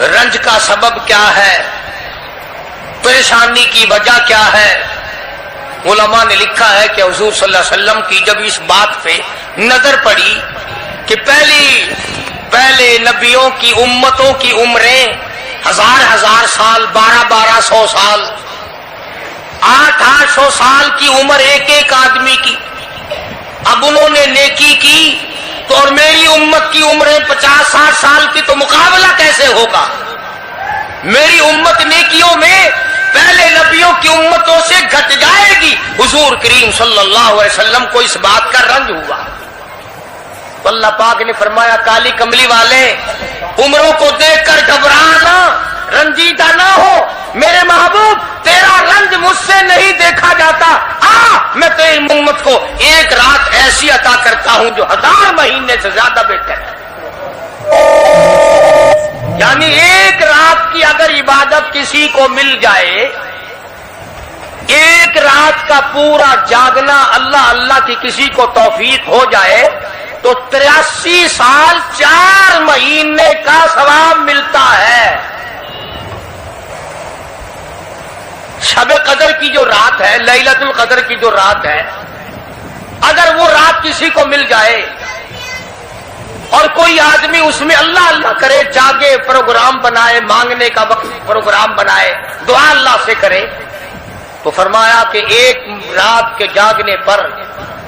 رنج کا سبب کیا ہے، پریشانی کی وجہ کیا ہے؟ علماء نے لکھا ہے کہ حضور صلی اللہ علیہ وسلم کی جب اس بات پہ نظر پڑی کہ پہلے نبیوں کی امتوں کی عمریں 1000 سال، 1200 سال، 800 سال کی عمر ایک آدمی کی، اب انہوں نے نیکی کی تو اور میری امت کی عمریں 50-60 سال کی، تو مقابلہ کیسے ہوگا؟ میری امت نیکیوں میں پہلے نبیوں کی امتوں سے گھٹ جائے گی۔ حضور کریم صلی اللہ علیہ وسلم کو اس بات کا رنج ہوا تو اللہ پاک نے فرمایا کالی کملی والے عمروں کو دیکھ کر گھبرانا، رنجیدہ نہ ہو، میرے محبوب تیرا رنج مجھ سے نہیں دیکھا جاتا، میں تیری امت کو ایک رات ایسی عطا کرتا ہوں جو 1000 مہینے سے زیادہ بہتر ہے۔ یعنی ایک رات کی اگر عبادت کسی کو مل جائے، ایک رات کا پورا جاگنا اللہ اللہ کی کسی کو توفیق ہو جائے تو 83 سال 4 مہینے کا ثواب ملتا ہے۔ شب قدر کی جو رات ہے، لیلۃ القدر کی جو رات ہے، اگر وہ رات کسی کو مل جائے اور کوئی آدمی اس میں اللہ اللہ کرے، جاگے، پروگرام بنائے، مانگنے کا وقت پروگرام بنائے، دعا اللہ سے کرے، تو فرمایا کہ ایک رات کے جاگنے پر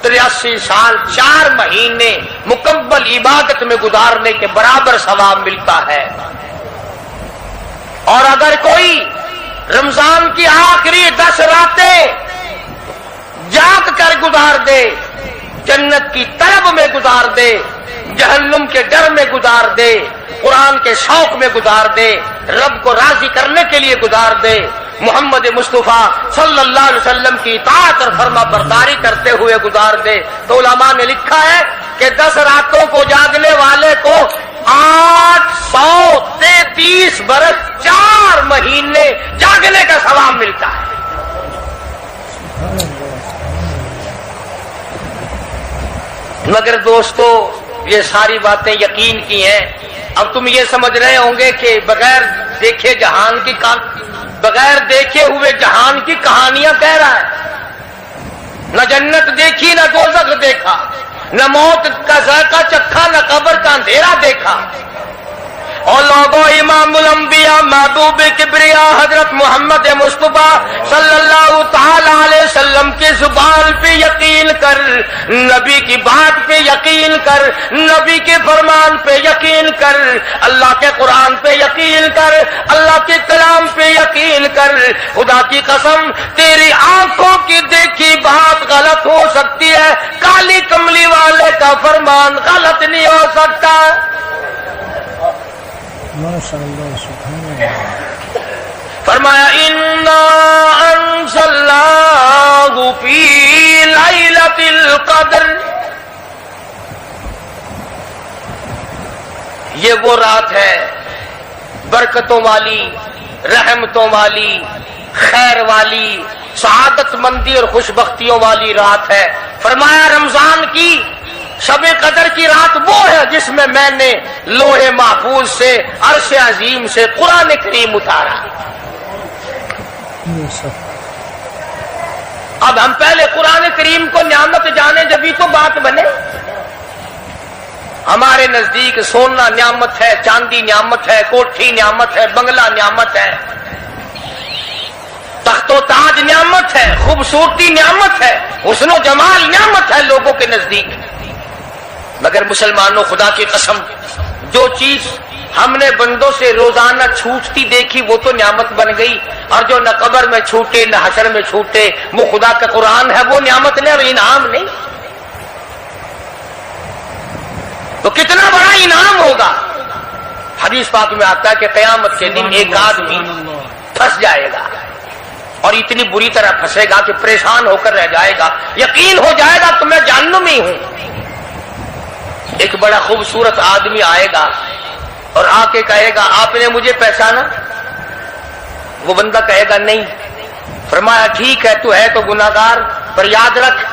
83 سال 4 مہینے مکمل عبادت میں گزارنے کے برابر ثواب ملتا ہے۔ اور اگر کوئی رمضان کی آخری 10 راتیں جاگ کر گزار دے، جنت کی طلب میں گزار دے، جہنم کے ڈر میں گزار دے، قرآن کے شوق میں گزار دے، رب کو راضی کرنے کے لیے گزار دے، محمد مصطفیٰ صلی اللہ علیہ وسلم کی اطاعت اور فرما برداری کرتے ہوئے گزار دے، تو علماء نے لکھا ہے کہ 10 راتوں کو جاگنے والے کو 833 برس 4 مہینے جاگنے کا ثواب ملتا ہے۔ مگر دوستو یہ ساری باتیں یقین کی ہیں، اب تم یہ سمجھ رہے ہوں گے کہ بغیر دیکھے بغیر دیکھے ہوئے جہان کی کہانیاں کہہ رہا ہے، نہ جنت دیکھی، نہ دوزخ دیکھا، نہ موت کا ذائقہ چکھا، نہ قبر کا اندھیرا دیکھا۔ اور لوگوں امام الانبیاء محبوب کبریا حضرت محمد مصطفیٰ صلی اللہ تعالی علیہ وسلم کی زبان پہ یقین کر، نبی کی بات پہ یقین کر، نبی کے فرمان پہ یقین کر، اللہ کے قرآن پہ یقین کر، اللہ کے کلام پہ یقین کر۔ خدا کی قسم تیری آنکھوں کی دیکھی بات غلط ہو سکتی ہے، کالی کملی والے کا فرمان غلط نہیں ہو سکتا۔ ماشاءاللہ، سبحان اللہ۔ فرمایا انا انزلناہ فی لیلۃ القدر، یہ وہ رات ہے برکتوں والی، رحمتوں والی، خیر والی، سعادت مندی اور خوش بختیوں والی رات ہے۔ فرمایا رمضان کی شب قدر کی رات وہ ہے جس میں میں نے لوح محفوظ سے، عرش عظیم سے قرآن کریم اتارا۔ اب ہم پہلے قرآن کریم کو نعمت جانے جبھی تو بات بنے۔ ہمارے نزدیک سونا نعمت ہے، چاندی نعمت ہے، کوٹھی نعمت ہے، بنگلہ نعمت ہے، تخت و تاج نعمت ہے، خوبصورتی نعمت ہے، حسن و جمال نعمت ہے لوگوں کے نزدیک۔ مگر مسلمانوں خدا کی قسم جو چیز ہم نے بندوں سے روزانہ چھوٹتی دیکھی وہ تو نعمت بن گئی، اور جو نہ قبر میں چھوٹے نہ حشر میں چھوٹے وہ خدا کا قرآن ہے، وہ نعمت نہیں اور انعام نہیں، تو کتنا بڑا انعام ہوگا۔ حدیث پاک میں آتا ہے کہ قیامت کے دن ایک آدمی پھنس جائے گا اور اتنی بری طرح پھنسے گا کہ پریشان ہو کر رہ جائے گا، یقین ہو جائے گا کہ میں جہنمی ہوں۔ ایک بڑا خوبصورت آدمی آئے گا اور آ کے کہے گا آپ نے مجھے پہچانا؟ وہ بندہ کہے گا نہیں۔ فرمایا ٹھیک ہے تو ہے تو گناہگار، پر یاد رکھ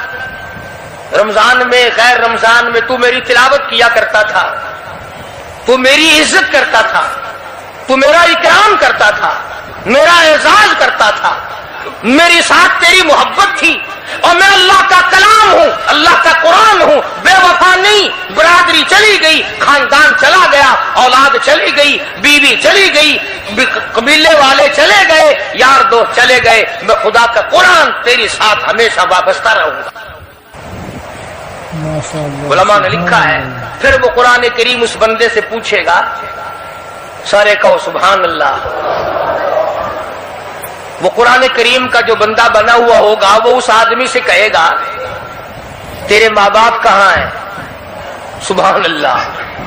رمضان میں، غیر رمضان میں تو میری تلاوت کیا کرتا تھا، تو میری عزت کرتا تھا، تو میرا اکرام کرتا تھا، میرا اعزاز کرتا تھا، میری ساتھ تیری محبت تھی، اور میں اللہ کا کلام ہوں، اللہ کا قرآن ہوں، بے وفا نہیں۔ برادری چلی گئی، خاندان چلا گیا، اولاد چلی گئی، بیوی چلی گئی، قبیلے والے چلے گئے، یار دوست چلے گئے، میں خدا کا قرآن تیری ساتھ ہمیشہ وابستہ رہوں گا۔ ماشاء اللہ، علماء نے لکھا ہے پھر وہ قرآن کریم اس بندے سے پوچھے گا، سارے کہو سبحان اللہ۔ وہ قرآن کریم کا جو بندہ بنا ہوا ہوگا وہ اس آدمی سے کہے گا تیرے ماں باپ کہاں ہیں؟ سبحان اللہ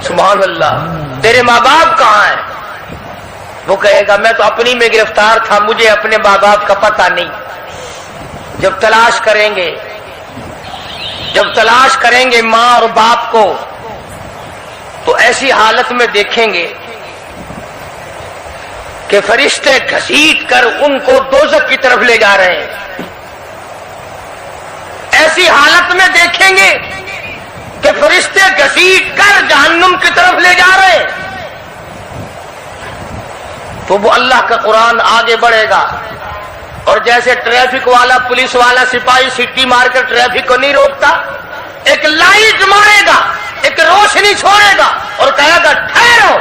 سبحان اللہ، تیرے ماں باپ کہاں ہیں؟ وہ کہے گا میں تو اپنی میں گرفتار تھا، مجھے اپنے ماں باپ کا پتہ نہیں۔ جب تلاش کریں گے ماں اور باپ کو تو ایسی حالت میں دیکھیں گے کہ فرشتے گھسیٹ کر ان کو دوزخ کی طرف لے جا رہے ہیں۔ ایسی حالت میں دیکھیں گے کہ فرشتے گھسیٹ کر جہنم کی طرف لے جا رہے ہیں، تو وہ اللہ کا قرآن آگے بڑھے گا، اور جیسے ٹریفک والا، پولیس والا، سپاہی سیٹی مار کر ٹریفک کو نہیں روکتا، ایک لائٹ مارے گا، ایک روشنی چھوڑے گا اور کہے گا ٹھہرو،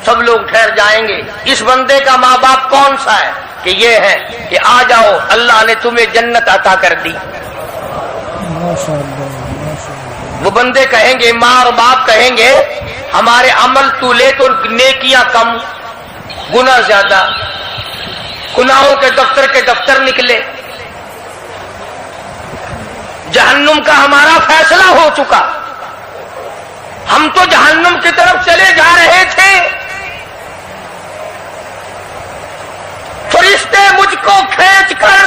سب لوگ ٹھہر جائیں گے۔ اس بندے کا ماں باپ کون سا ہے؟ کہ یہ ہے کہ آ جاؤ، اللہ نے تمہیں جنت عطا کر دی۔ ماشاء اللہ، ماشاء اللہ، وہ بندے کہیں گے، ماں اور باپ کہیں گے ہمارے عمل تو لے تو نیکیاں کم، گناہ زیادہ، گناہوں کے دفتر نکلے، جہنم کا ہمارا فیصلہ ہو چکا، ہم تو جہنم کی طرف چلے جا رہے تھے، فرشتے مجھ کو کھینچ کر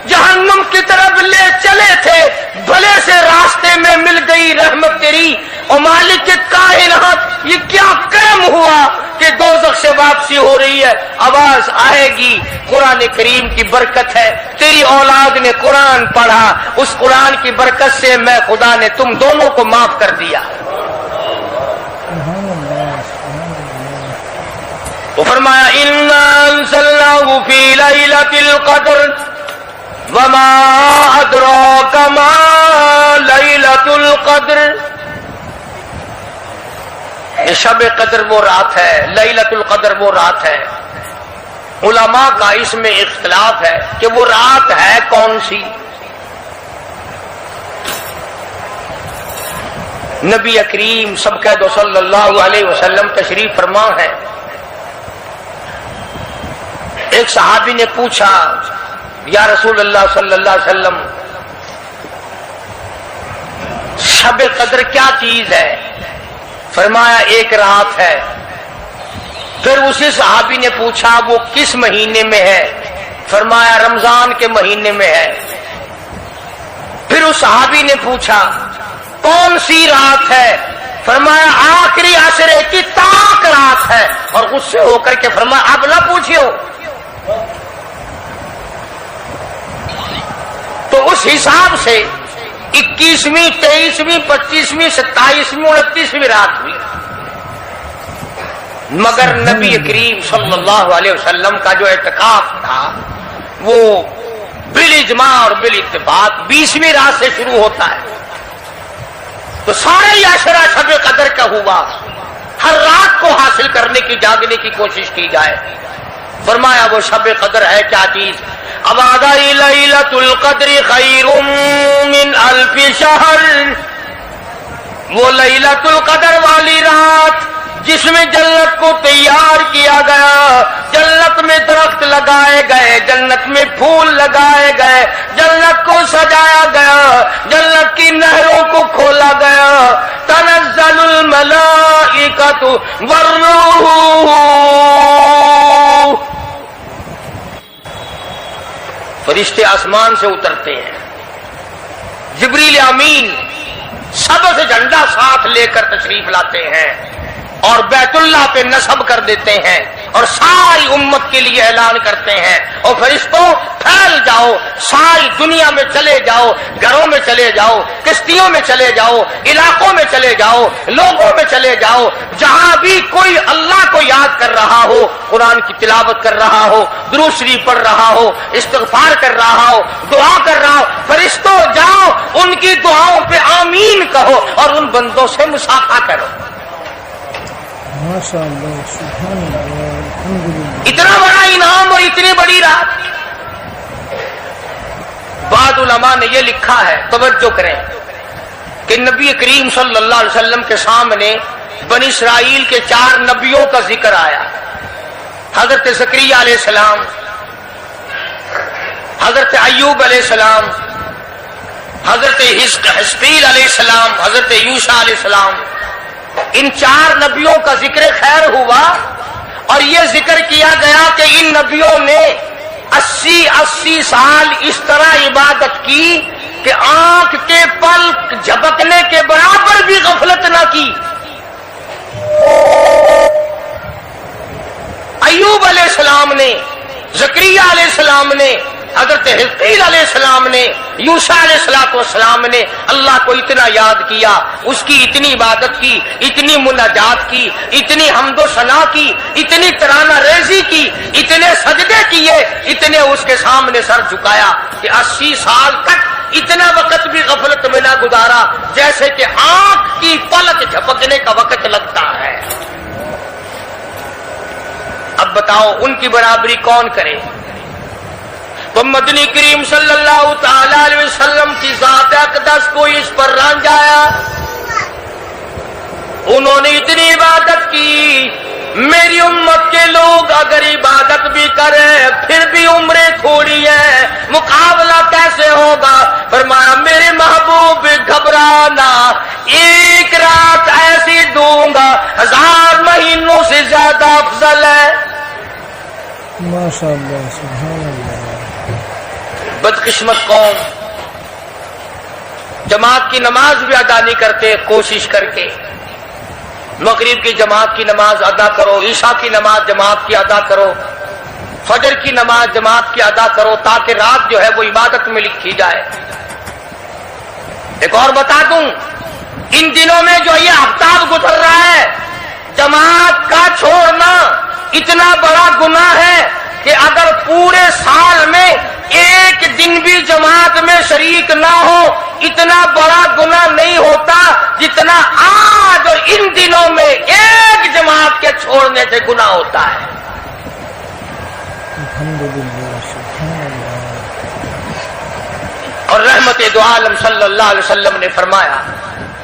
جہنم کی طرف لے چلے تھے، بھلے سے راستے میں مل گئی رحمت تیری، اور مالک کائنات یہ کیا کرم ہوا کہ دوزخ سے واپسی ہو رہی ہے، آواز آئے گی، قرآن کریم کی برکت ہے، تیری اولاد نے قرآن پڑھا، اس قرآن کی برکت سے میں خدا نے تم دونوں کو معاف کر دیا۔ سبحان اللہ، سبحان اللہ۔ وہ فرمایا اِنَّا أَنزَلْنَاهُ فِي لَيْلَةِ الْقَدْرِ وَمَا أَدْرَاكَ مَا لَيْلَةُ الْقَدْرِ۔ یہ شب قدر وہ رات ہے، لیلۃ القدر وہ رات ہے۔ علماء کا اس میں اختلاف ہے کہ وہ رات ہے کون سی۔ نبی کریم سب کہہ دو صلی اللہ علیہ وسلم تشریف فرما ہے۔ ایک صحابی نے پوچھا یا رسول اللہ صلی اللہ علیہ وسلم شب قدر کیا چیز ہے؟ فرمایا ایک رات ہے۔ پھر اسی صحابی نے پوچھا وہ کس مہینے میں ہے؟ فرمایا رمضان کے مہینے میں ہے۔ پھر اس صحابی نے پوچھا کون سی رات ہے؟ فرمایا آخری عشرے کی تاک رات ہے، اور غصے ہو کر کے فرمایا اب نہ پوچھو۔ تو اس حساب سے 21ویں، 23ویں، 25ویں، 27ویں، 29ویں رات ہوئی، مگر نبی کریم صلی اللہ علیہ وسلم کا جو اعتکاف تھا وہ بالاجماع اور بالاتفاق 20ویں رات سے شروع ہوتا ہے، تو سارے عشرہ شب قدر کا ہوا، ہر رات کو حاصل کرنے کی، جاگنے کی کوشش کی جائے۔ فرمایا وہ شب قدر ہے کیا چیز؟ ابادی لیلۃ القدر خیر من الف شہر، وہ لیلۃ القدر والی رات جس میں جنت کو تیار کیا گیا، جنت میں درخت لگائے گئے، جنت میں پھول لگائے گئے، جنت کو سجایا گیا، جنت کی نہروں کو کھولا گیا، تنزل الملائکۃ والروح، فرشتے آسمان سے اترتے ہیں، جبریل امین سبز جھنڈا ساتھ لے کر تشریف لاتے ہیں اور بیت اللہ پہ نصب کر دیتے ہیں، اور ساری امت کے لیے اعلان کرتے ہیں، اور فرشتوں پھیل جاؤ، ساری دنیا میں چلے جاؤ، گھروں میں چلے جاؤ، کشتیوں میں چلے جاؤ، علاقوں میں چلے جاؤ، لوگوں میں چلے جاؤ، جہاں بھی کوئی اللہ کو یاد کر رہا ہو، قرآن کی تلاوت کر رہا ہو، درود شریف پڑھ رہا ہو، استغفار کر رہا ہو، دعا کر رہا ہو، فرشتوں جاؤ ان کی دعاؤں پہ آمین کہو اور ان بندوں سے مصافحہ کرو۔ ماشاء اللہ، سبحان اللہ، الحمدللہ۔ اتنا بڑا انعام اور اتنی بڑی رات۔ بعض علماء نے یہ لکھا ہے، توجہ کریں، کہ نبی کریم صلی اللہ علیہ وسلم کے سامنے بنی اسرائیل کے 4 نبیوں کا ذکر آیا، حضرت زکریا علیہ السلام، حضرت ایوب علیہ السلام، حضرت حزقیل علیہ السلام، حضرت یوشع علیہ السلام۔ ان 4 نبیوں کا ذکر خیر ہوا، اور یہ ذکر کیا گیا کہ ان نبیوں نے 80 سال اس طرح عبادت کی کہ آنکھ کے پلک جھپکنے کے برابر بھی غفلت نہ کی۔ ایوب علیہ السلام نے، زکریا علیہ السلام نے، حضرت حزقیل علیہ السلام نے، یوشع علیہ السلام نے اللہ کو اتنا یاد کیا، اس کی اتنی عبادت کی، اتنی مناجات کی، اتنی حمد و ثنا کی، اتنی ترانہ ریزی کی، اتنے سجدے کیے، اتنے اس کے سامنے سر جھکایا کہ 80 سال تک اتنا وقت بھی غفلت میں نہ گزارا جیسے کہ آنکھ کی پلک جھپکنے کا وقت لگتا ہے۔ اب بتاؤ ان کی برابری کون کرے؟ تو مدنی کریم صلی اللہ تعالی علیہ وسلم کی ذات اقدس کو اس پر رانجھایا، انہوں نے اتنی عبادت کی۔ میری امت کے لوگ اگر عبادت بھی کریں پھر بھی عمریں تھوڑی ہے، مقابلہ کیسے ہوگا؟ فرمایا میرے محبوب گھبرانا، ایک رات ایسی دوں گا 1000 مہینوں سے زیادہ افضل ہے۔ ماشاء اللہ، سبحان اللہ۔ بدقسمت قوم جماعت کی نماز بھی ادا نہیں کرتے، کوشش کر کے مغرب کی جماعت کی نماز ادا کرو، عشاء کی نماز جماعت کی ادا کرو، فجر کی نماز جماعت کی ادا کرو، تاکہ رات جو ہے وہ عبادت میں لکھی جائے۔ ایک اور بتا دوں، ان دنوں میں جو یہ ہفتہ گزر رہا ہے، جماعت کا چھوڑنا اتنا بڑا گناہ ہے کہ اگر پورے سال میں ایک دن بھی جماعت میں شریک نہ ہو، اتنا بڑا گناہ نہیں ہوتا جتنا آج اور ان دنوں میں ایک جماعت کے چھوڑنے سے گناہ ہوتا ہے۔ الحمدللہ، سبحان اللہ۔ اور رحمت دو عالم صلی اللہ علیہ وسلم نے فرمایا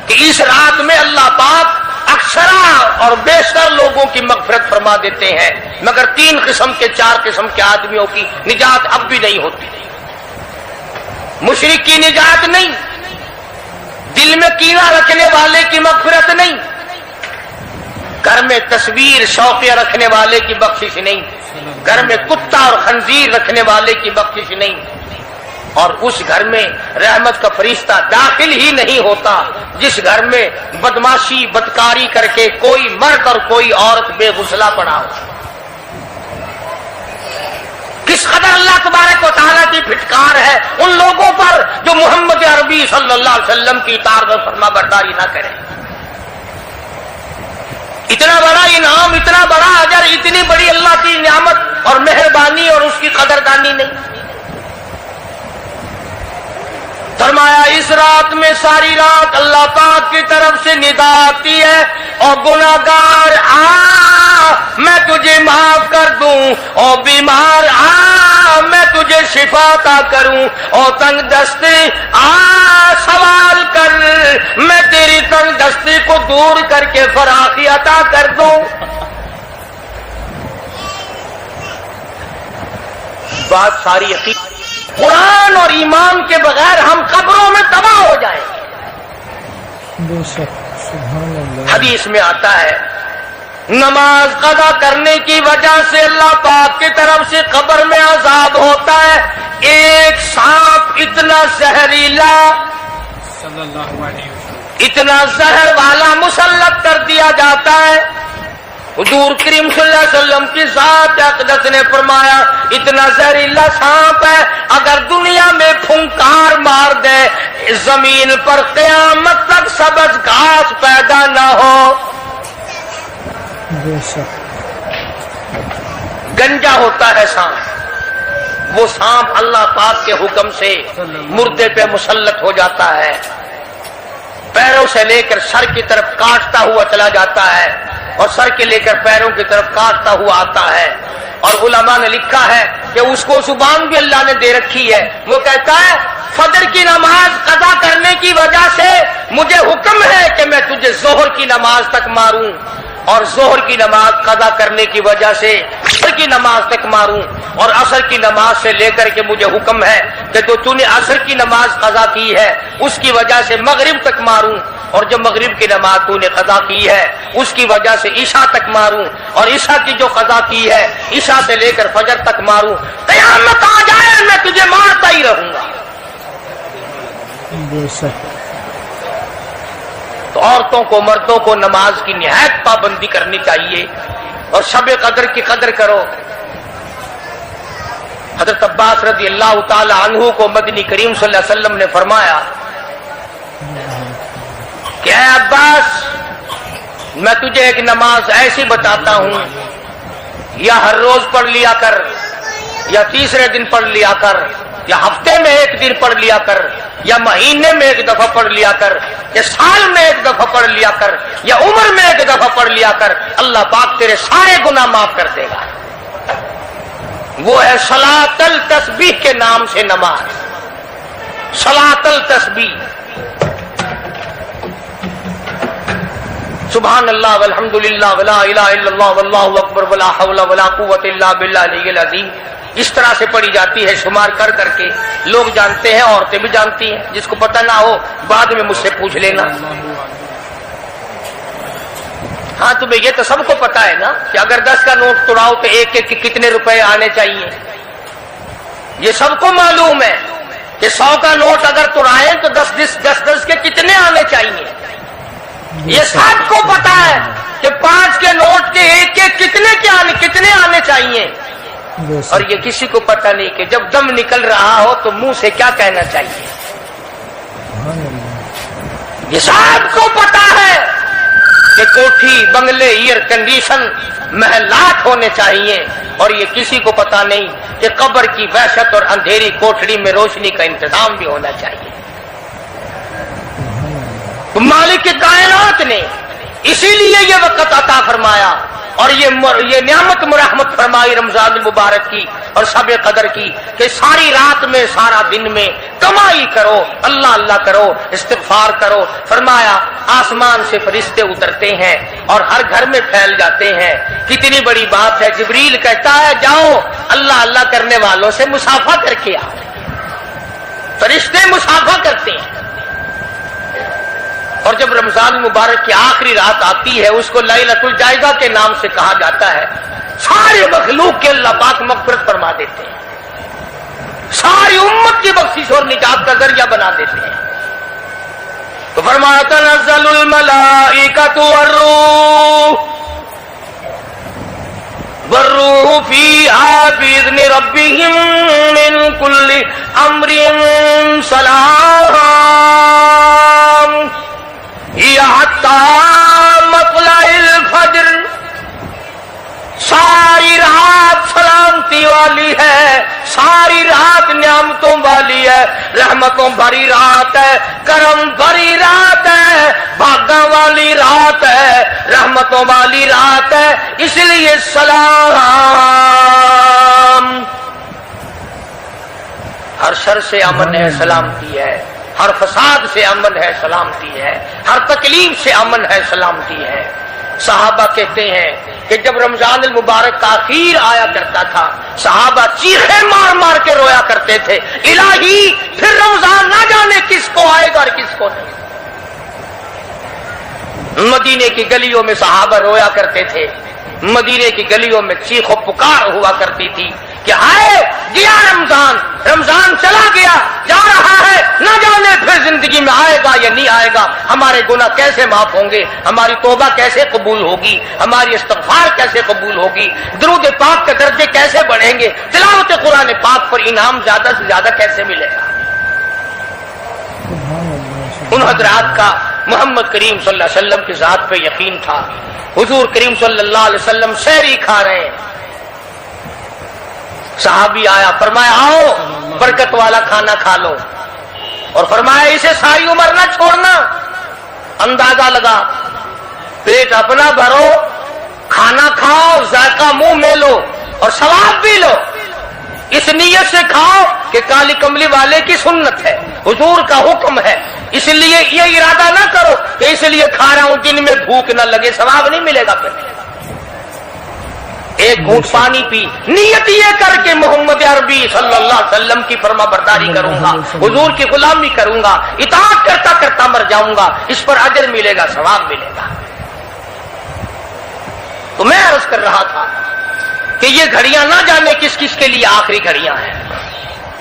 کہ اس رات میں اللہ پاک اکثرا اور بیشتر لوگوں کی مغفرت فرما دیتے ہیں، مگر 3 قسم کے 4 قسم کے آدمیوں کی نجات اب بھی نہیں ہوتی۔ مشرک کی نجات نہیں، دل میں کینہ رکھنے والے کی مغفرت نہیں، گھر میں تصویر شوقیہ رکھنے والے کی بخشش نہیں، گھر میں کتا اور خنزیر رکھنے والے کی بخشش نہیں، اور اس گھر میں رحمت کا فرشتہ داخل ہی نہیں ہوتا جس گھر میں بدماشی بدکاری کر کے کوئی مرد اور کوئی عورت بے غسلہ پڑا ہو۔ کس قدر اللہ تبارک و تعالیٰ کی پھٹکار ہے ان لوگوں پر جو محمد عربی صلی اللہ علیہ وسلم کی اطاعت اور فرما برداری نہ کریں۔ اتنا بڑا انعام، اتنا بڑا اجر، اتنی بڑی اللہ کی نعمت اور مہربانی اور اس کی قدردانی نہیں۔ فرمایا اس رات میں ساری رات اللہ پاک کی طرف سے ندا آتی ہے، اور گناہگار آ میں تجھے معاف کر دوں، اور بیمار آ میں تجھے شفا عطا کروں، اور تنگ دستی آ سوال کر میں تیری تنگ دستی کو دور کر کے فراخی عطا کر دوں۔ بات ساری یقین، قرآن اور ایمان کے بغیر ہم قبروں میں تباہ ہو جائیں۔ بے شک، سبحان اللہ۔ حدیث میں آتا ہے نماز قضا کرنے کی وجہ سے اللہ پاک کی طرف سے قبر میں عذاب ہوتا ہے، ایک سانپ اتنا زہریلا، اتنا زہر والا مسلط کر دیا جاتا ہے، حضور کریم صلی اللہ علیہ وسلم کی ذات اقدس نے فرمایا اتنا زہریلا سانپ ہے اگر دنیا میں پھنکار مار دے زمین پر قیامت تک سبز گھاس پیدا نہ ہو. بے شک گنجا ہوتا ہے سانپ، وہ سانپ اللہ پاک کے حکم سے مردے پہ مسلط ہو جاتا ہے، پیروں سے لے کر سر کی طرف کاٹتا ہوا چلا جاتا ہے اور سر کے لے کر پیروں کی طرف کاٹتا ہوا آتا ہے. اور علماء نے لکھا ہے کہ اس کو زبان بھی اللہ نے دے رکھی ہے. وہ کہتا ہے فجر کی نماز قضا کرنے کی وجہ سے مجھے حکم ہے کہ میں تجھے ظہر کی نماز تک ماروں، اور ظہر کی نماز قضا کرنے کی وجہ سے عصر کی نماز تک ماروں، اور عصر کی نماز سے لے کر کے مجھے حکم ہے کہ تو نے عصر کی نماز قضا کی ہے اس کی وجہ سے مغرب تک ماروں، اور جو مغرب کی نماز تو نے قضا کی ہے اس کی وجہ سے عشاء تک ماروں، اور عشاء کی جو قضا کی ہے عشاء سے لے کر فجر تک ماروں. قیامت آ جائے میں تجھے مارتا ہی رہوں گا. بے شک تو عورتوں کو مردوں کو نماز کی نہایت پابندی کرنی چاہیے اور شب قدر کی قدر کرو. حضرت عباس رضی اللہ تعالی عنہ کو مدنی کریم صلی اللہ علیہ وسلم نے فرمایا کہ اے عباس میں تجھے ایک نماز ایسی بتاتا ہوں، یا ہر روز پڑھ لیا کر، یا تیسرے دن پڑھ لیا کر، یا ہفتے میں ایک دن پڑھ لیا کر، یا مہینے میں ایک دفعہ پڑھ لیا کر، یا سال میں ایک دفعہ پڑھ لیا کر، یا عمر میں ایک دفعہ پڑھ لیا کر، اللہ پاک تیرے سارے گناہ معاف کر دے گا. وہ ہے صلاۃ التسبیح کے نام سے نماز. صلاۃ التسبیح، سبحان اللہ والحمد للہ ولا الہ الا اللہ واللہ اکبر ولا حول ولا قوت الا باللہ العلی العظیم. اس طرح سے پڑھی جاتی ہے شمار کر کر کے. لوگ جانتے ہیں، عورتیں بھی جانتی ہیں، جس کو پتہ نہ ہو بعد میں مجھ سے پوچھ لینا. ہاں تمہیں یہ تو سب کو پتا ہے نا کہ اگر 10 کا نوٹ توڑاؤ تو ایک ایک کے کتنے روپے آنے چاہیے. یہ سب کو معلوم ہے کہ 100 کا نوٹ اگر توڑائیں تو 10 کے کتنے آنے چاہیے. یہ سب کو پتا ہے کہ 5 کے نوٹ کے ایک ایک کتنے آنے چاہیے. اور یہ کسی کو پتا نہیں کہ جب دم نکل رہا ہو تو منہ سے کیا کہنا چاہیے. یہ سب کو پتا ہے کہ کوٹھی، بنگلے، ایئر کنڈیشن، محلات ہونے چاہیے، اور یہ کسی کو پتا نہیں کہ قبر کی وحشت اور اندھیری کوٹھڑی میں روشنی کا انتظام بھی ہونا چاہیے. تو مالک کائنات نے اسی لیے یہ وقت عطا فرمایا اور یہ نعمت مرحمت فرمائی رمضان المبارک کی اور شب قدر کی کہ ساری رات میں سارا دن میں کمائی کرو، اللہ اللہ کرو، استغفار کرو. فرمایا آسمان سے فرشتے اترتے ہیں اور ہر گھر میں پھیل جاتے ہیں. کتنی بڑی بات ہے. جبریل کہتا ہے جاؤ اللہ اللہ کرنے والوں سے مصافحہ کر کے آؤ. فرشتے مصافحہ کرتے ہیں. اور جب رمضان مبارک کی آخری رات آتی ہے اس کو لیلۃ الجائزہ کے نام سے کہا جاتا ہے. سارے مخلوق کے اللہ پاک مغفرت فرما دیتے ہیں، ساری امت کی بخشش اور نجات کا ذریعہ بنا دیتے ہیں. تو فرمایا تنزل الملائکۃ والروح فیہا بإذن ربہم من کل امر سلام مطلع الفجر. ساری رات سلامتی والی ہے، ساری رات نعمتوں والی ہے، رحمتوں بھری رات ہے، کرم بھری رات ہے، بھاگا والی رات ہے، رحمتوں والی رات ہے. اس لیے سلام. ہر شر سے امن ہے، سلامتی ہے. ہر فساد سے امن ہے، سلامتی ہے. ہر تکلیف سے امن ہے، سلامتی ہے. صحابہ کہتے ہیں کہ جب رمضان المبارک کا اخیر آیا کرتا تھا صحابہ چیخیں مار مار کے رویا کرتے تھے، الہی پھر رمضان نہ جانے کس کو آئے گا اور کس کو نہیں. مدینے کی گلیوں میں صحابہ رویا کرتے تھے، مدینے کی گلیوں میں چیخ و پکار ہوا کرتی تھی کہ آئے گیا رمضان، رمضان چلا گیا، جا رہا ہے، نہ جانے پھر زندگی میں آئے گا یا نہیں آئے گا، ہمارے گناہ کیسے معاف ہوں گے، ہماری توبہ کیسے قبول ہوگی، ہماری استغفار کیسے قبول ہوگی، درود پاک کے درجے کیسے بڑھیں گے، تلاوت قرآن پاک پر انعام زیادہ سے زیادہ کیسے ملے گا۔ ان حضرات کا محمد کریم صلی اللہ علیہ وسلم کی ذات پہ یقین تھا۔ حضور کریم صلی اللہ علیہ وسلم سحری کھا رہے ہیں، صحابی آیا، فرمایا آؤ برکت والا کھانا کھا لو، اور فرمایا اسے ساری عمر نہ چھوڑنا، اندازہ لگا، پیٹ اپنا بھرو، کھانا کھاؤ، ذائقہ منہ میں لو اور ثواب بھی لو، اس نیت سے کھاؤ کہ کالی کملی والے کی سنت ہے، حضور کا حکم ہے، اس لیے یہ ارادہ نہ کرو کہ اس لیے کھا رہا ہوں جن میں بھوک نہ لگے، ثواب نہیں ملے گا پھر۔ ایک گھونٹ پانی پی، نیت یہ کر کے محمد عربی صلی اللہ علیہ وسلم کی فرما برداری کروں گا، حضور کی غلامی کروں گا، اطاعت کرتا کرتا مر جاؤں گا، اس پر اجر ملے گا، ثواب ملے گا۔ تو میں عرض کر رہا تھا کہ یہ گھڑیاں نہ جانے کس کس کے لیے آخری گھڑیاں ہیں،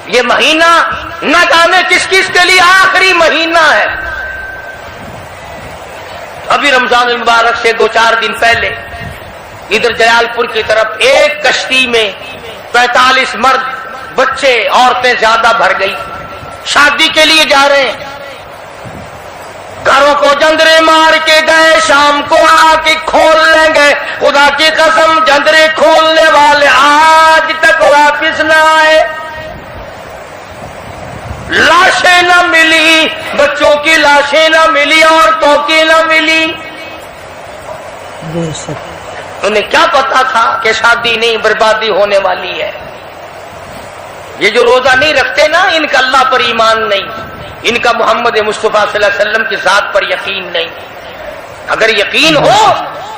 یہ مہینہ نہ جانے کس کس کے لیے آخری مہینہ ہے۔ ابھی رمضان المبارک سے 2-4 دن پہلے ادھر جلال پور کی طرف ایک کشتی میں 45 مرد، بچے، عورتیں زیادہ بھر گئی، شادی کے لیے جا رہے ہیں، گھروں کو جندرے مار کے گئے، شام کو آ کے کھول لیں گے، خدا کی قسم جندرے کھولنے والے آج تک واپس نہ آئے، لاشیں نہ ملی، بچوں کی لاشیں نہ ملی، عورتوں کی نہ ملی۔ انہیں کیا پتا تھا کہ شادی نہیں، بربادی ہونے والی ہے۔ یہ جو روزہ نہیں رکھتے نا، ان کا اللہ پر ایمان نہیں، ان کا محمد مصطفیٰ صلی اللہ علیہ وسلم کی ذات پر یقین نہیں۔ اگر یقین ہو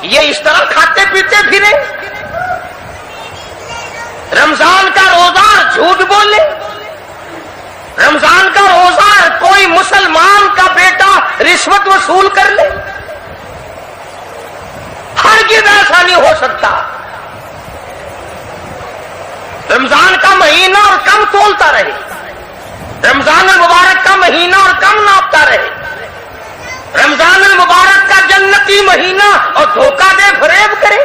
یہ اس طرح کھاتے پیتے پھرے، رمضان کا روزہ جھوٹ بولے، رمضان کا روزہ کوئی مسلمان کا بیٹا رشوت وصول کر لے، ہرگز ایسا نہیں ہو سکتا۔ رمضان کا مہینہ اور کم تولتا رہے، رمضان المبارک کا مہینہ اور کم ناپتا رہے، رمضان المبارک کا جنتی مہینہ اور دھوکہ دے فریب کرے،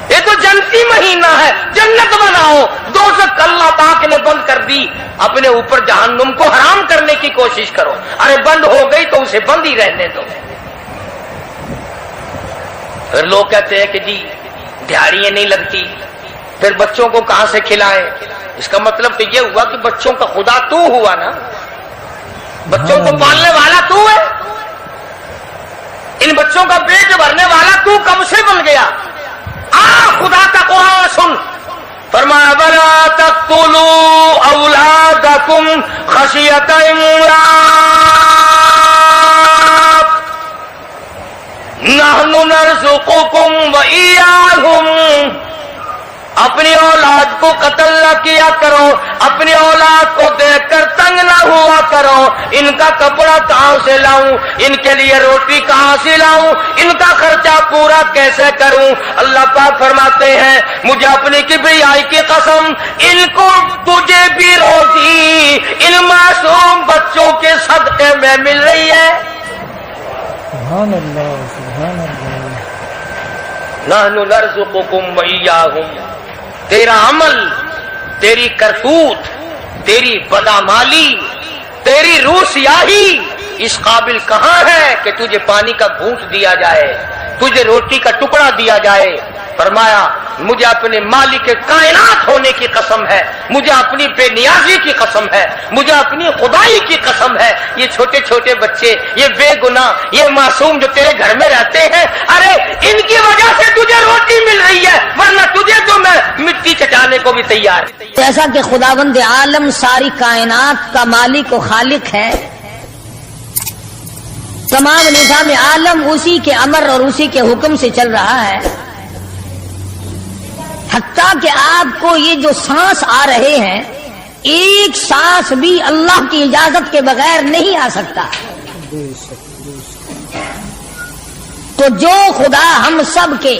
یہ تو جنتی مہینہ ہے، جنت بناؤ، دوزخ اللہ پاک نے بند کر دی، اپنے اوپر جہنم کو حرام کرنے کی کوشش کرو، ارے بند ہو گئی تو اسے بند ہی رہنے دو۔ پھر لوگ کہتے ہیں کہ جی دیہڑیاں نہیں لگتی، پھر بچوں کو کہاں سے کھلائیں؟ اس کا مطلب تو یہ ہوا کہ بچوں کا خدا تو ہوا نا، بچوں کو پالنے والا تو ہے، ان بچوں کا پیٹ بھرنے والا تو کب سے بن گیا؟ خدا کا قرآن سن، فرمایا وَلَا تَقْتُلُوا أَوْلَادَكُمْ خَشْيَةَ إِمْلَاقٍ نَحْنُ نَرْزُقُكُمْ وَإِيَّاهُمْ۔ اپنی اولاد کو قتل نہ کیا کرو، اپنی اولاد کو دیکھ کر تنگ نہ ہوا کرو، ان کا کپڑا کہاں سے لاؤں، ان کے لیے روٹی کہاں سے لاؤں، ان کا خرچہ پورا کیسے کروں؟ اللہ پاک فرماتے ہیں مجھے اپنی کبریائی کی قسم، ان کو تجھے بھی روزی ان معصوم بچوں کے صدقے میں مل رہی ہے۔ سبحان اللہ، سبحان اللہ۔ نحن نرزقکم وإیاہم، تیرا عمل، تیری کرتوت، تیری بدعمالی، تیری روح سیاہی اس قابل کہاں ہے کہ تجھے پانی کا گھونٹ دیا جائے، تجھے روٹی کا ٹکڑا دیا جائے؟ فرمایا مجھے اپنے مالک کائنات ہونے کی قسم ہے، مجھے اپنی بے نیازی کی قسم ہے، مجھے اپنی خدائی کی قسم ہے، یہ چھوٹے چھوٹے بچے، یہ بے گناہ، یہ معصوم جو تیرے گھر میں رہتے ہیں، ارے ان کی وجہ سے تجھے روٹی مل رہی ہے، ورنہ تجھے تو میں مٹی چٹانے کو بھی تیار۔ جیسا کہ خداوند عالم ساری کائنات کا مالک و خالق ہے، تمام نظام عالم اسی کے امر اور اسی کے حکم سے چل رہا ہے، حتیٰ کہ آپ کو یہ جو سانس آ رہے ہیں، ایک سانس بھی اللہ کی اجازت کے بغیر نہیں آ سکتا۔ تو جو خدا ہم سب کے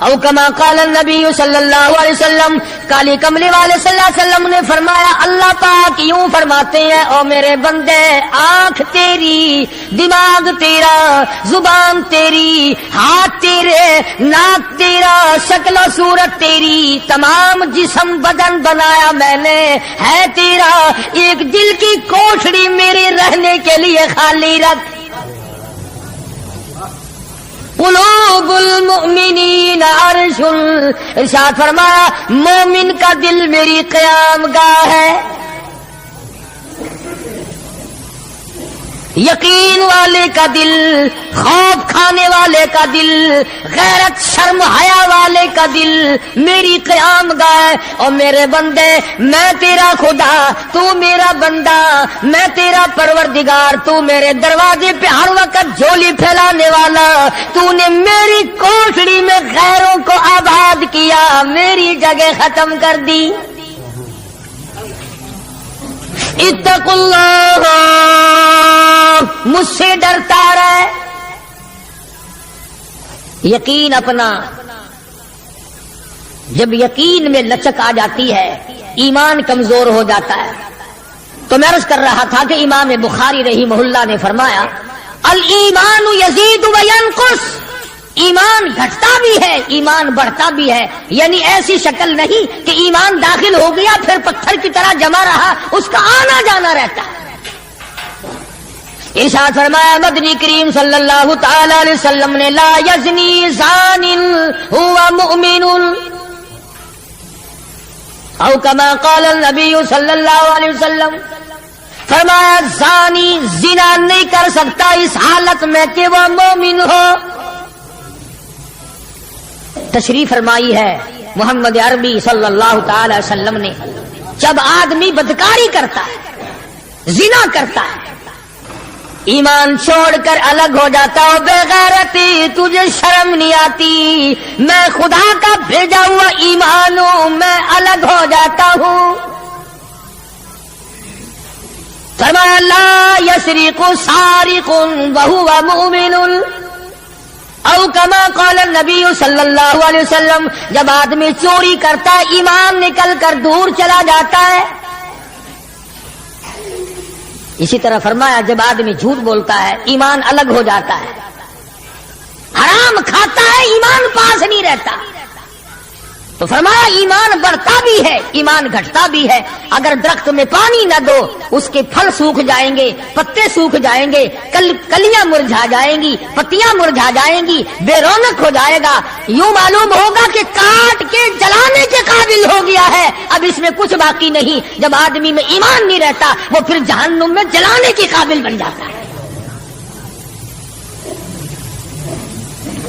او کما قال النبی صلی اللہ علیہ وسلم، کالی کملی والے صلی اللہ علیہ وسلم نے فرمایا، اللہ پاک یوں فرماتے ہیں، او میرے بندے، آنکھ تیری، دماغ تیرا، زبان تیری، ہاتھ تیرے، ناک تیرا، شکل و صورت تیری، تمام جسم بدن بنایا میں نے ہے تیرا، ایک دل کی کوٹھڑی میرے رہنے کے لیے خالی رکھ۔ قلوب المؤمنین عرش، ارشاد فرمایا مومن کا دل میری قیام گاہ ہے۔ یقین والے کا دل، خوف کھانے والے کا دل، غیرت شرم حیا والے کا دل میری قیام گاہ۔ اور میرے بندے، میں تیرا خدا، تو میرا بندہ، میں تیرا پروردگار، تو میرے دروازے پہ ہر وقت جھولی پھیلانے والا، تو نے میری کوٹھڑی میں غیروں کو آباد کیا، میری جگہ ختم کر دی۔ اتقوا اللہ، مجھ سے ڈرتا رہے۔ یقین اپنا، جب یقین میں لچک آ جاتی ہے، ایمان کمزور ہو جاتا ہے۔ تو میں عرض کر رہا تھا کہ امام بخاری رحمہ اللہ نے فرمایا، الایمان یزید و ینقص، ایمان گھٹتا بھی ہے، ایمان بڑھتا بھی ہے، یعنی ایسی شکل نہیں کہ ایمان داخل ہو گیا پھر پتھر کی طرح جمع رہا، اس کا آنا جانا رہتا ہے۔ ارشاد فرمایا مدنی کریم صلی اللہ تعالی علیہ وسلم نے، لا یزنی زان هو مؤمن، او کما قال النبی صلی اللہ علیہ وسلم، فرمایا زانی زنا نہیں کر سکتا اس حالت میں کہ وہ مومن ہو۔ تشریف فرمائی ہے محمد عربی صلی اللہ تعالی علیہ وسلم نے، جب آدمی بدکاری کرتا ہے، زنا کرتا ہے، ایمان چھوڑ کر الگ ہو جاتا ہو، بے غیرتی تجھے شرم نہیں آتی، میں خدا کا بھیجا ہوا ایمان ہوں، میں الگ ہو جاتا ہوں۔ فرمایا لا یسرق سارق وهو مؤمن، او کما قال النبی صلی اللہ علیہ وسلم، جب آدمی چوری کرتا ہے ایمان نکل کر دور چلا جاتا ہے۔ اسی طرح فرمایا جب آدمی جھوٹ بولتا ہے ایمان الگ ہو جاتا ہے، حرام کھاتا ہے ایمان پاس نہیں رہتا۔ تو فرمایا ایمان بڑھتا بھی ہے، ایمان گھٹتا بھی ہے۔ اگر درخت میں پانی نہ دو اس کے پھل سوکھ جائیں گے، پتے سوکھ جائیں گے، کلیاں مرجھا جائیں گی، پتیاں مرجھا جائیں گی، بے رونق ہو جائے گا، یوں معلوم ہوگا کہ کاٹ کے جلانے کے قابل ہو گیا ہے، اب اس میں کچھ باقی نہیں۔ جب آدمی میں ایمان نہیں رہتا وہ پھر جہنم میں جلانے کے قابل بن جاتا ہے۔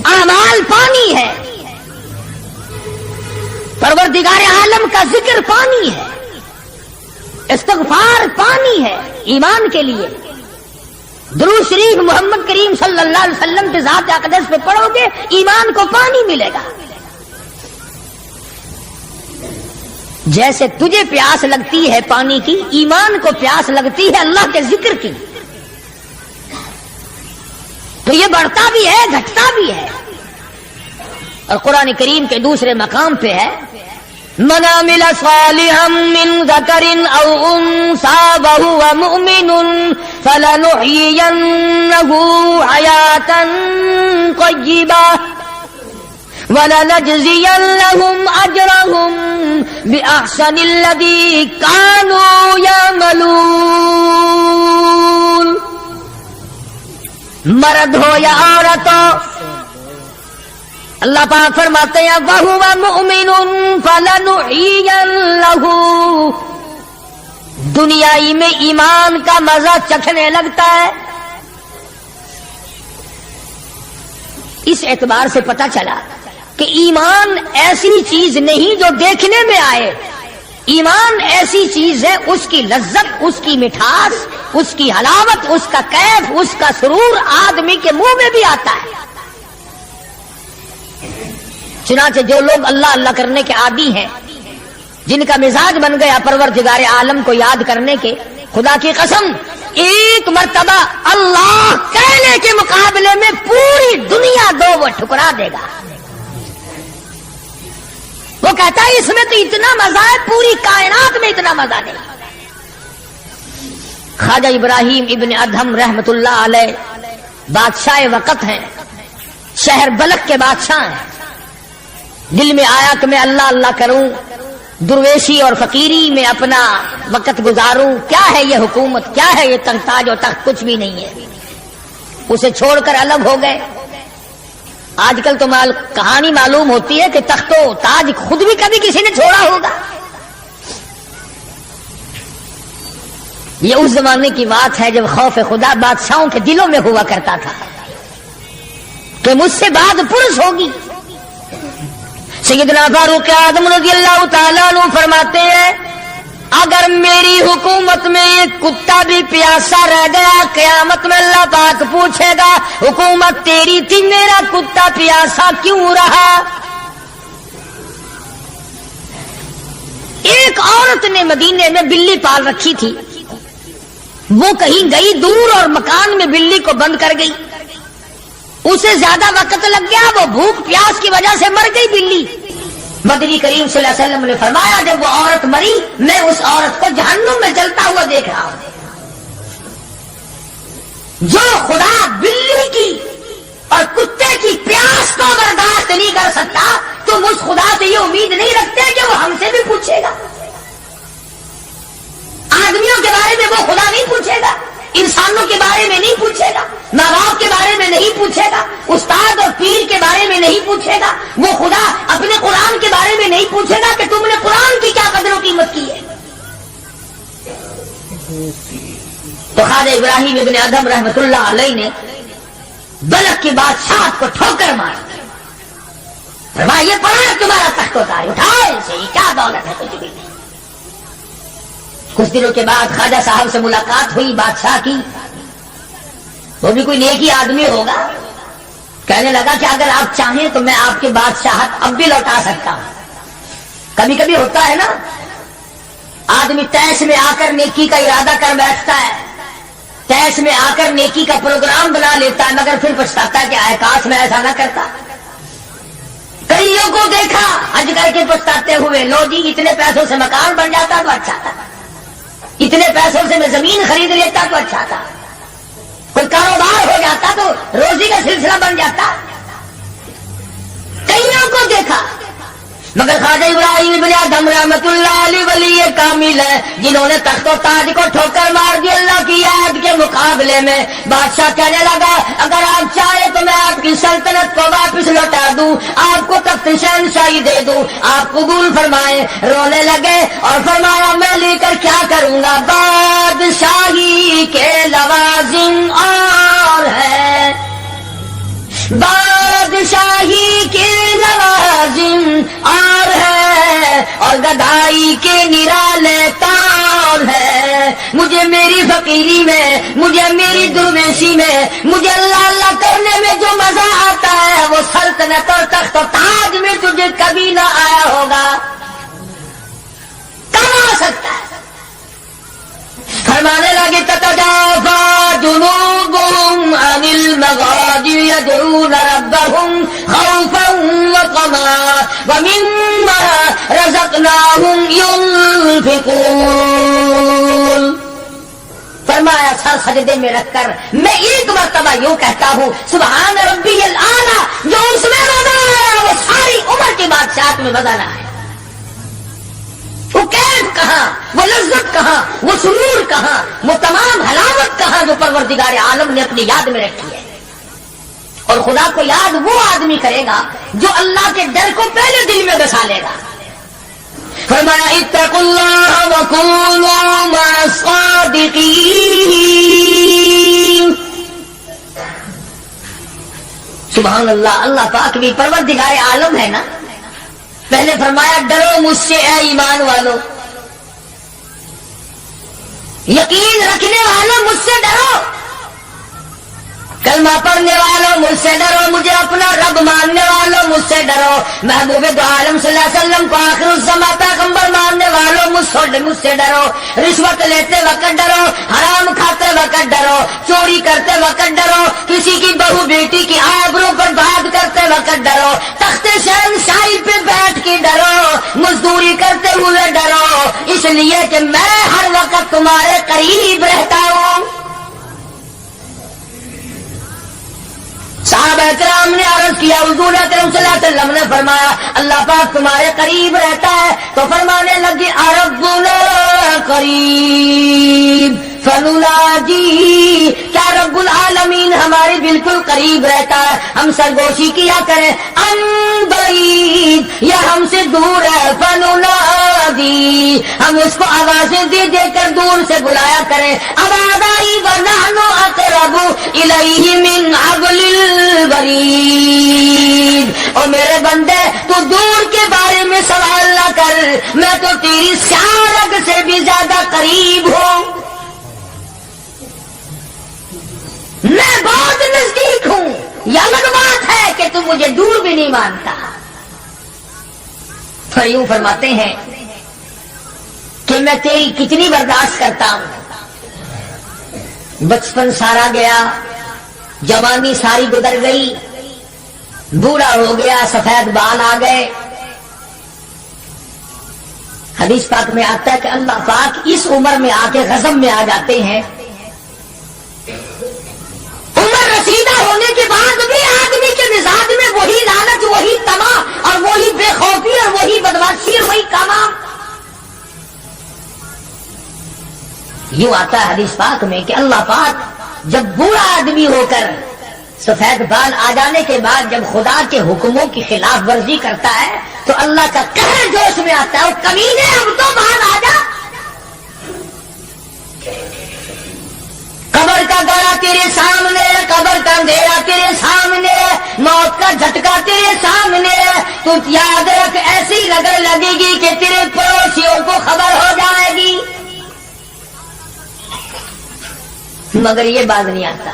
اعمال پانی ہے، پروردگار عالم کا ذکر پانی ہے، استغفار پانی ہے ایمان کے لیے۔ درود شریف محمد کریم صلی اللہ علیہ وسلم کے ذات اقدس پہ پڑھو گے ایمان کو پانی ملے گا۔ جیسے تجھے پیاس لگتی ہے پانی کی، ایمان کو پیاس لگتی ہے اللہ کے ذکر کی۔ تو یہ بڑھتا بھی ہے گھٹتا بھی ہے۔ اور قرآن کریم کے دوسرے مقام پہ ہے، من عمل صالحا من ذکر او انثى وهو مؤمن فلنحيينه حياة طيبة ولنجزينهم اجرهم باحسن الذي كانوا يعملون۔ مرد ہو یا عورت ہو، اللہ پاک فرماتے ہیں وَهُوَ مُؤْمِنٌ فَلَنُحْيِيَنَّهُ، دنیائی میں ایمان کا مزہ چکھنے لگتا ہے۔ اس اعتبار سے پتہ چلا کہ ایمان ایسی چیز نہیں جو دیکھنے میں آئے، ایمان ایسی چیز ہے اس کی لذت، اس کی مٹھاس، اس کی حلاوت، اس کا کیف، اس کا سرور آدمی کے منہ میں بھی آتا ہے۔ چنانچہ جو لوگ اللہ اللہ کرنے کے عادی ہیں، جن کا مزاج بن گیا پروردگار عالم کو یاد کرنے کے، خدا کی قسم ایک مرتبہ اللہ کہنے کے مقابلے میں پوری دنیا دو وہ ٹھکرا دے گا۔ وہ کہتا ہے اس میں تو اتنا مزہ ہے، پوری کائنات میں اتنا مزہ نہیں۔ خواجہ ابراہیم ابن ادہم رحمت اللہ علیہ بادشاہ وقت ہیں، شہر بلخ کے بادشاہ ہیں۔ دل میں آیا کہ میں اللہ اللہ کروں، درویشی اور فقیری میں اپنا وقت گزاروں، کیا ہے یہ حکومت، کیا ہے یہ تاج و تخت، کچھ بھی نہیں ہے۔ اسے چھوڑ کر الگ ہو گئے۔ آج کل تو کہانی معلوم ہوتی ہے کہ تخت و تاج خود بھی کبھی کسی نے چھوڑا ہوگا۔ یہ اس زمانے کی بات ہے جب خوف خدا بادشاہوں کے دلوں میں ہوا کرتا تھا کہ مجھ سے بعد پرس ہوگی۔ سیدنا فاروق اعظم رضی اللہ تعالیٰ عنہ فرماتے ہیں اگر میری حکومت میں ایک کتا بھی پیاسا رہ گیا، قیامت میں اللہ پاک پوچھے گا حکومت تیری تھی، میرا کتا پیاسا کیوں رہا؟ ایک عورت نے مدینے میں بلی پال رکھی تھی، وہ کہیں گئی دور اور مکان میں بلی کو بند کر گئی، اسے زیادہ وقت لگ گیا، وہ بھوک پیاس کی وجہ سے مر گئی بلی۔ مدنی کریم صلی اللہ علیہ وسلم نے فرمایا جب وہ عورت مری میں اس عورت کو جہنم میں جلتا ہوا دیکھ رہا ہوں۔ جو خدا بلی کی اور کتے کی پیاس کو برداشت نہیں کر سکتا، تم اس خدا سے یہ امید نہیں رکھتے کہ وہ ہم سے بھی پوچھے گا۔ آدمیوں کے بارے میں وہ خدا نہیں پوچھے گا، انسانوں کے بارے میں نہیں پوچھے گا، ماں باپ کے بارے میں نہیں پوچھے گا، استاد اور پیر کے بارے میں نہیں پوچھے گا، وہ خدا اپنے قرآن کے بارے میں نہیں پوچھے گا کہ تم نے قرآن کی کیا قدر و قیمت کی ہے۔ تو خواجہ ابراہیم ابن ادہم رحمت اللہ علیہ نے بلخ کی بادشاہت کو ٹھوکر مار دی، فرمایا یہ پڑا تمہارا تخت و تاج، اٹھاؤ اسے، یہ کیا دولت ہے کچھ بھی نہیں۔ کچھ دنوں کے بعد خواجہ صاحب سے ملاقات ہوئی بادشاہ کی، وہ بھی کوئی نیکی آدمی ہوگا، کہنے لگا کہ اگر آپ چاہیں تو میں آپ کی بادشاہت اب بھی لوٹا سکتا ہوں۔ کبھی کبھی ہوتا ہے نا آدمی تیش میں آ کر نیکی کا ارادہ کر بیٹھتا ہے، تیش میں آ کر نیکی کا پروگرام بنا لیتا ہے، مگر پھر پچھتاتا ہے کہ آئے کاش میں ایسا نہ کرتا۔ کئیوں کو دیکھا حج کر کے پچھتاتے ہوئے، لو جی اتنے پیسوں سے مکان بن جاتا تو اچھا تھا، اتنے پیسوں سے میں زمین خرید لیتا تو اچھا تھا، کوئی کاروبار ہو جاتا تو روزی کا سلسلہ بن جاتا۔ کئیوں کو دیکھا مگر خواجہ ابراہیم ابن ادہم رحمت اللہ علیہ ولی کامل ہے جنہوں نے تخت و تاج کو ٹھوکر مار دی اللہ کی یاد کے مقابلے میں۔ بادشاہ کہنے لگا اگر آپ چاہے تو میں آپ کی سلطنت کو واپس لوٹا دوں، آپ کو تخت شہنشاہی دے دوں، آپ قبول فرمائیں۔ رونے لگے اور فرمایا میں لے کر کیا کروں گا، بادشاہی کے لوازم اور ہے، بادشاہی کے لوازم اور ہے، اور گدائی کے نرالے تار ہے۔ مجھے میری فقیری میں، مجھے میری درویشی میں، مجھے اللہ اللہ کرنے میں جو مزہ آتا ہے وہ سلطنت اور تخت و تاج میں تجھے کبھی نہ آیا ہوگا، کب آ سکتا ہے؟ فرمانے لگے تتجافى جنوبهم عن المضاجع يدعون ربهم خوفا وطمعا ومما رزقناهم ينفقون۔ فرمایا سر سجدے میں رکھ کر میں ایک مرتبہ یوں کہتا ہوں سبحان ربی الاعلیٰ، جو اس میں مزہ آیا وہ ساری عمر کی بادشاہت میں مزہ نہ آیا۔ وہ کیف کہاں، وہ لذت کہاں، وہ سرور کہاں، وہ تمام حلاوت کہاں جو پروردگار عالم نے اپنی یاد میں رکھی ہے۔ اور خدا کو یاد وہ آدمی کرے گا جو اللہ کے ڈر کو پہلے دل میں بسا لے گا۔ فرمایا اتقوا اللہ وکونوا مع الصادقین۔ سبحان اللہ، اللہ پاک بھی پروردگار عالم ہے نا۔ پہلے فرمایا ڈرو مجھ سے اے ایمان والو، یقین رکھنے والوں مجھ سے ڈرو۔ کل کلمہ پڑھنے والوں مجھ سے ڈرو, مجھے اپنا رب ماننے والوں مجھ سے ڈرو, محبوب دو عالم صلی اللہ علیہ وسلم کو آخر الزمان پیغمبر ماننے والوں مجھ سے ڈرو, رشوت لیتے وقت ڈرو, حرام کھاتے وقت ڈرو, چوری کرتے وقت ڈرو, کسی کی بہو بیٹی کی آبرو پر بات کرتے وقت ڈرو, تخت شہنشاہی پہ بیٹھ کے ڈرو, مزدوری کرتے ہوئے ڈرو, اس لیے کہ میں ہر وقت تمہارے قریب رہتا ہوں. صحابہ کرام نے عرض کیا, حضور اکرم صلی اللہ علیہ وسلم نے فرمایا اللہ پاک تمہارے قریب رہتا ہے, تو فرمانے لگی ربنا قریب فنناجی, کیا رب العالمین ہمارے بالکل قریب رہتا ہے, ہم سرگوشی کیا کریں, ان بعید یا ہم سے دور ہے, فننادی ہم اس کو آوازیں دے دے کر دور سے بلایا کریں, ابادائی ونحن اقرب الیہ من حبل الورید. اور میرے بندے تو دور کے بارے میں سوال نہ کر, میں تو تیری سیارگ سے بھی زیادہ قریب ہوں, میں بہت نزدیک ہوں. یہ الگ بات ہے کہ تم مجھے دور بھی نہیں مانتا. پھر یوں فرماتے ہیں کہ میں تیری کتنی برداشت کرتا ہوں, بچپن سارا گیا, جوانی ساری گزر گئی, بوڑھا ہو گیا, سفید بال آ گئے. حدیث پاک میں آتا ہے کہ اللہ پاک اس عمر میں آ کے غضب میں آ جاتے ہیں. عمر رسیدہ ہونے کے بعد بھی آدمی کے مزاج میں وہی لالچ, وہی طمع اور وہی بے خوفی اور وہی بدماشی اور وہی کام. یوں آتا ہے حدیث پاک میں کہ اللہ پاک جب بوڑھا آدمی ہو کر سفید بال آ جانے کے بعد جب خدا کے حکموں کی خلاف ورزی کرتا ہے تو اللہ کا قہر جوش میں آتا ہے, اور کمینے اب تو باہر آ جا, قبر کا گڑا تیرے سامنے, قبر کا اندھیرا تیرے سامنے, موت کا جھٹکا تیرے سامنے, تو یاد رکھ ایسی رگڑ لگے گی کہ تیرے پڑوسیوں کو خبر ہو جائے گی. مگر یہ بات نہیں آتا.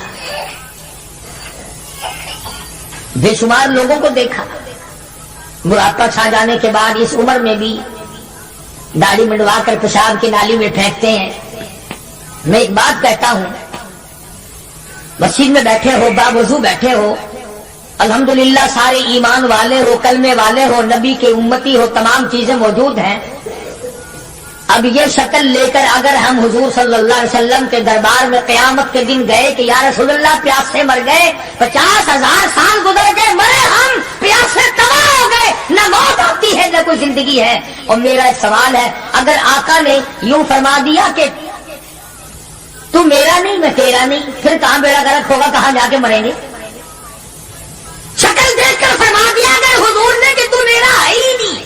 بے شمار لوگوں کو دیکھا بڑھاپا چھا جانے کے بعد اس عمر میں بھی داڑھی منڈوا کر پیشاب کی نالی میں پھینکتے ہیں. میں ایک بات کہتا ہوں, مسجد میں بیٹھے ہو, باوضو بیٹھے ہو, الحمدللہ سارے ایمان والے ہو, کلمے والے ہو, نبی کے امتی ہو, تمام چیزیں موجود ہیں. اب یہ شکل لے کر اگر ہم حضور صلی اللہ علیہ وسلم کے دربار میں قیامت کے دن گئے کہ یا رسول اللہ پیاس سے مر گئے, 50,000 سال گزر گئے, مرے ہم, پیاس سے تباہ ہو گئے, نہ موت آتی ہے نہ کوئی زندگی ہے. اور میرا ایک سوال ہے, اگر آقا نے یوں فرما دیا کہ تو میرا نہیں میں تیرا نہیں, پھر کہاں بیڑا غرق ہوگا, کہاں جا کے مریں گے؟ شکل دیکھ کر فرما دیا اگر حضور نے کہ تو میرا ہے ہی نہیں,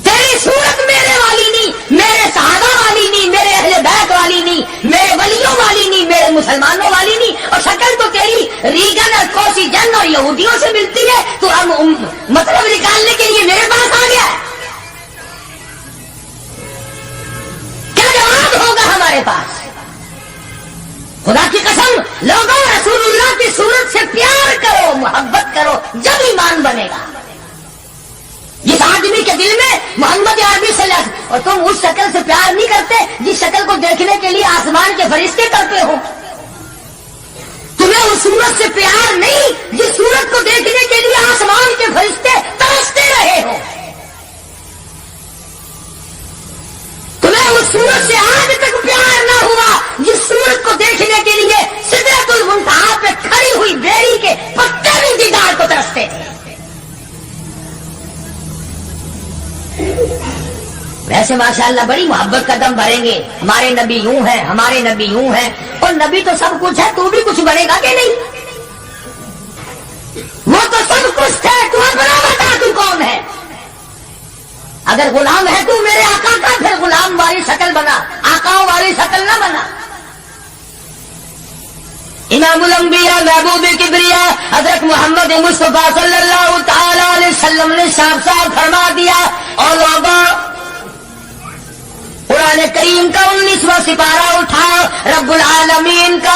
تیری صورت میرے والی نہیں, میرے صحابہ والی نہیں, میرے اہل بیت والی نہیں, میرے ولیوں والی نہیں, میرے مسلمانوں والی نہیں, اور شکل تو تیری ریگن اور کوسی جن اور یہودیوں سے ملتی ہے, تو ہم مطلب نکالنے کے لیے میرے پاس آ گیا. کیا جواب ہوگا ہمارے پاس؟ خدا کی قسم لوگوں رسول اللہ کی صورت سے پیار کرو, محبت کرو, جب ایمان بنے گا. جس آدمی کے دل میں محمد عربی صلی اللہ علیہ وسلم, اور تم اس شکل سے پیار نہیں کرتے جس شکل کو دیکھنے کے لیے آسمان کے فرشتے کرتے ہو. تمہیں اس صورت سے پیار نہیں جس صورت کو دیکھنے کے لیے آسمان کے فرشتے ترستے رہے ہو. تمہیں اس صورت سے آج تک پیار نہ ہوا جس صورت کو دیکھنے کے لیے سدرۃ المنتہا پہ کھڑی ہوئی بیری کے پتے بھی دیدار کو ترستے تھے. ویسے ماشاءاللہ بڑی محبت کا دم بھریں گے, ہمارے نبی یوں ہیں, ہمارے نبی یوں ہیں, اور نبی تو سب کچھ ہے, تو بھی کچھ بنے گا کہ نہیں؟ وہ تو سب کچھ ہے, تو اپنا بتا تو کون ہے. اگر غلام ہے تو میرے آقا کا, پھر غلام والی شکل بنا, آقاؤں والی شکل نہ بنا. امام الانبیاء محبوب کبریا حضرت محمد مصطفیٰ صلی اللہ تعالی علیہ وسلم نے صاف صاف فرما دیا. اور لوگوں قرآن کریم کا 19واں سپارہ اٹھاؤ, رب العالمین کا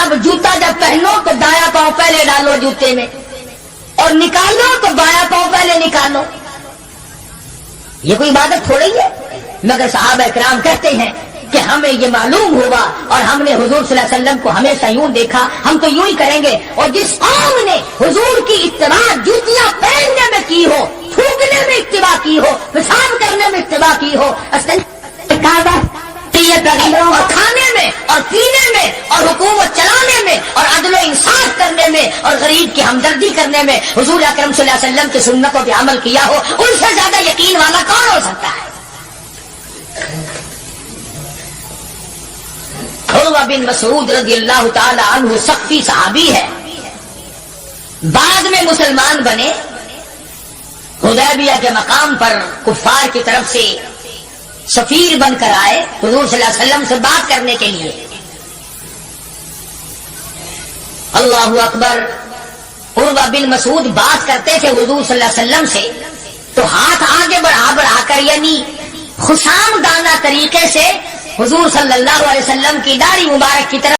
اب جوتا جب پہنو تو دایاں پاؤں پہلے ڈالو جوتے میں اور نکالو تو بایاں پاؤں پہلے نکالو. یہ کوئی عبادت تھوڑی ہے. مگر صحابہ کرام کہتے ہیں کہ ہمیں یہ معلوم ہوا اور ہم نے حضور صلی اللہ علیہ وسلم کو ہمیشہ یوں دیکھا, ہم تو یوں ہی کریں گے. اور جس قوم نے حضور کی اتباع جوتیاں پہننے میں کی ہو, تھوکنے میں اتباع کی ہو, پیشاب کرنے میں اتباع کی ہو, پیغمبروں اور کھانے میں اور پینے میں اور حکومت چلانے میں اور عدل و انصاف کرنے میں اور غریب کی ہمدردی کرنے میں حضور اکرم صلی اللہ علیہ وسلم کی سنتوں پہ عمل کیا ہو, ان سے زیادہ یقین والا کون ہو سکتا ہے؟ عروہ بن مسعود رضی اللہ تعالی عنہ سختی صحابی ہے, بعد میں مسلمان بنے, حدیبیہ کے مقام پر کفار کی طرف سے سفیر بن کر آئے حضور صلی اللہ علیہ وسلم سے بات کرنے کے لیے. اللہ اکبر. عروہ بن مسعود بات کرتے تھے حضور صلی اللہ علیہ وسلم سے تو ہاتھ آگے بڑھا کر یعنی خشام دانہ طریقے سے حضور صلی اللہ علیہ وسلم کی داڑھی مبارک کی طرف